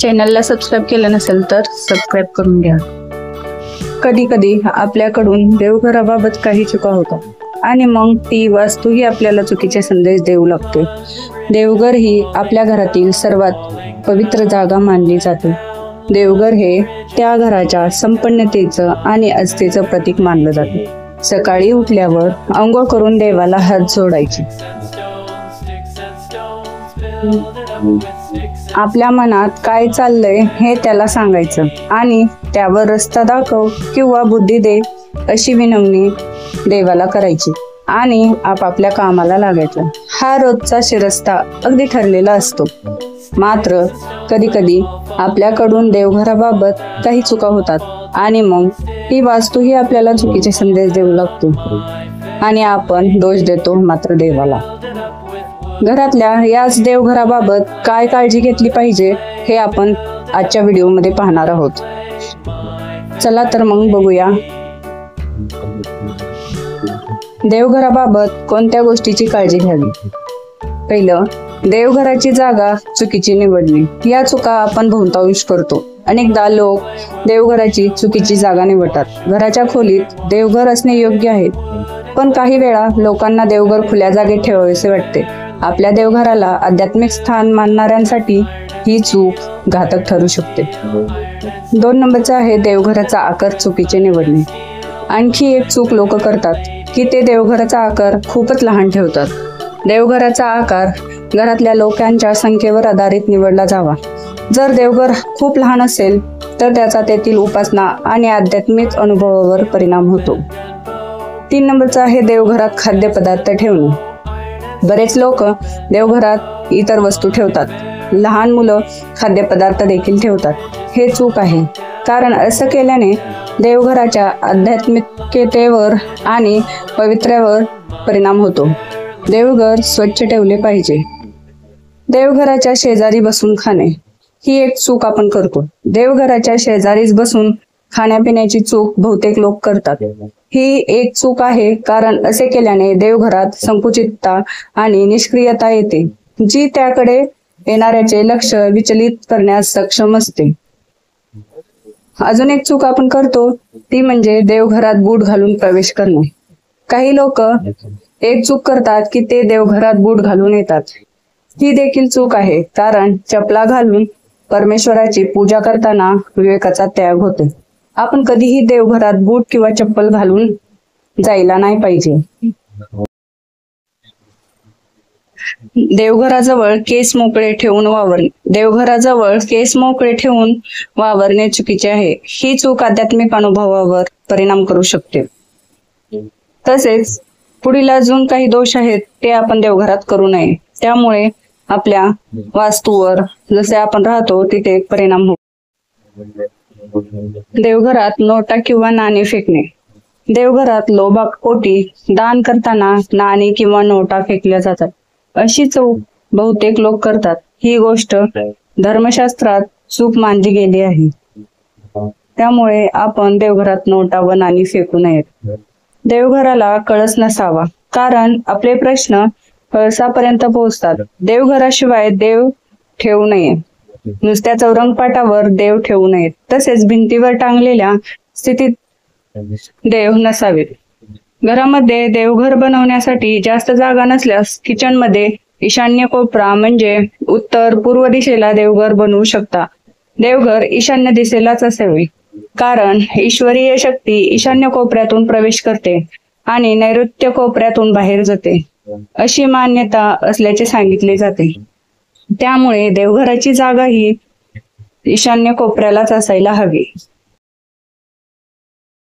चॅनलला सबस्क्राईब केलं नसेल तर सबस्क्राईब करून घ्या। कधी कधी आपल्याकडून देवघराबाबत काही चुका होतात आणि मग ती वास्तू ही आपल्याला चुकीचे संदेश देऊ लागते। देवघर ही आपल्या घरातील सर्वात पवित्र जागा मानली जाते। देवघर हे त्या घराच्या संपन्नतेचं आणि आस्थेचं प्रतीक मानलं जाते। सकाळी उठल्यावर अंघोळ करून देवाला हात जोडायचे, आपल्या मनात काय चाललंय हे त्याला सांगायचं आणि त्यावर रस्ता दाखव किंवा बुद्धी दे अशी विनवणी देवाला करायची आणि आपापल्या कामाला लागायचं। हा रोजचा शिरस्ता अगदी ठरलेला असतो। मात्र कधी कधी आपल्याकडून देवघराबाबत काही चुका होतात आणि मग ती वास्तू ही आपल्याला चुकीचे संदेश देऊ लागतो आणि आपण दोष देतो मात्र देवाला। घरातल्या याच देवघराबाबत काय काळजी घेतली पाहिजे हे आपण आजच्या व्हिडिओमध्ये पाहणार आहोत। चला तर मग बघूया देवघराबाबत कोणत्या गोष्टीची काळजी घ्यावी। पहिलं, देवघराची जागा चुकीची निवडणे। या चुका आपण बहुतांश करतो। अनेकदा लोक देवघराची चुकीची जागा निवडतात। घराच्या खोलीत देवघर असणे योग्य आहे, पण काही वेळा लोकांना देवघर खुल्या जागेत ठेवावेसे वाटते। आपल्या देवघराला आध्यात्मिक स्थान मानणाऱ्यांसाठी ही चूक घातक ठरू शकते। 2 नंबरचा आहे देवघराचा आकार चुकीचे निवडणे। आणखी एक चूक लोक करतात की ते देवघराचा आकार खूपच लहान ठेवतात। देवघराचा आकार घरातल्या लोकांच्या संख्येवर आधारित निवडला जावा। जर देवघर खूप लहान असेल तर त्याचा तेथील उपासना आणि आध्यात्मिक अनुभवावर परिणाम होतो। 3 नंबरचा आहे देवघरात खाद्यपदार्थ ठेवणे। बरेच लोक देवघरात इतर वस्तू ठेवतात। लहान मुलं खाद्यपदार्थ देखील ठेवतात। हे चूक आहे, कारण असं केल्याने देवघराच्या आध्यात्मिकतेवर आणि पवित्र्यावर परिणाम होतो। देवघर स्वच्छ ठेवले पाहिजे। देवघराच्या शेजारी बसून खाणे ही एक चूक आपण करतो। देवघराच्या शेजारीच बसून खाण्यापिण्याची चूक बहुतेक लोक करतात। ही एक चूक आहे, कारण असे केल्याने देवघरात संकुचितता आणि निष्क्रियता येते, जी त्याकडे येणाऱ्याचे लक्ष विचलित करण्यास सक्षम असते। अजून एक चूक आपण करतो ती म्हणजे देवघरात बूट घालून प्रवेश करणे। काही लोक एक चूक करतात की ते देवघरात बूट घालून येतात। ही देखील चूक आहे, कारण चपला घालून परमेश्वराची पूजा करताना विवेकाचा त्याग होतो। आपण कधीही देवघरात बूट किंवा चप्पल घालून जायला नाही पाहिजे। देवघराजवळ केस मोकळे ठेवून वावरणे। देवघराजवळ केस मोकळे ठेवून वावरणे चुकीचे आहे। ही चूक आध्यात्मिक अनुभवावर परिणाम करू शकते। तसेच पुढील अजून काही दोष आहेत ते आपण देवघरात करू नये, त्यामुळे आपल्या वास्तूवर जसे आपण राहतो तिथे परिणाम होतो। देवघरात नोटा किंवा नाणी फेकणे। देवघरात लोभापोटी दान करताना नाणी किंवा नोटा फेकल्या जातात। अशी चूक बहुतेक लोक करतात। ही गोष्ट धर्मशास्त्रात चूक मानली गेली आहे, त्यामुळे आपण देवघरात नोटा व नाणी फेकू नयेत। देवघराला कळस नसावा, कारण आपले प्रश्न कळसापर्यंत पोहोचतात। देवघराशिवाय देव ठेवू नये। नुसत्या चौरंगपाटावर देव ठेवू नयेत। तसेच भिंतीवर टांगलेल्या स्थितीत देव नसावेत। घरामध्ये देवघर बनवण्यासाठी जास्त जागा नसल्यास किचनमध्ये ईशान्य कोपरा म्हणजे उत्तर पूर्व दिशेला देवघर बनवू शकता। देवघर ईशान्य दिशेलाच असावे, कारण ईश्वरीय शक्ती ईशान्य कोपऱ्यातून प्रवेश करते आणि नैऋत्य कोपऱ्यातून बाहेर जाते अशी मान्यता असल्याचे सांगितले जाते। त्यामुळे देवघराची जागा ही ईशान्य कोपऱ्यालाच असायला हवी।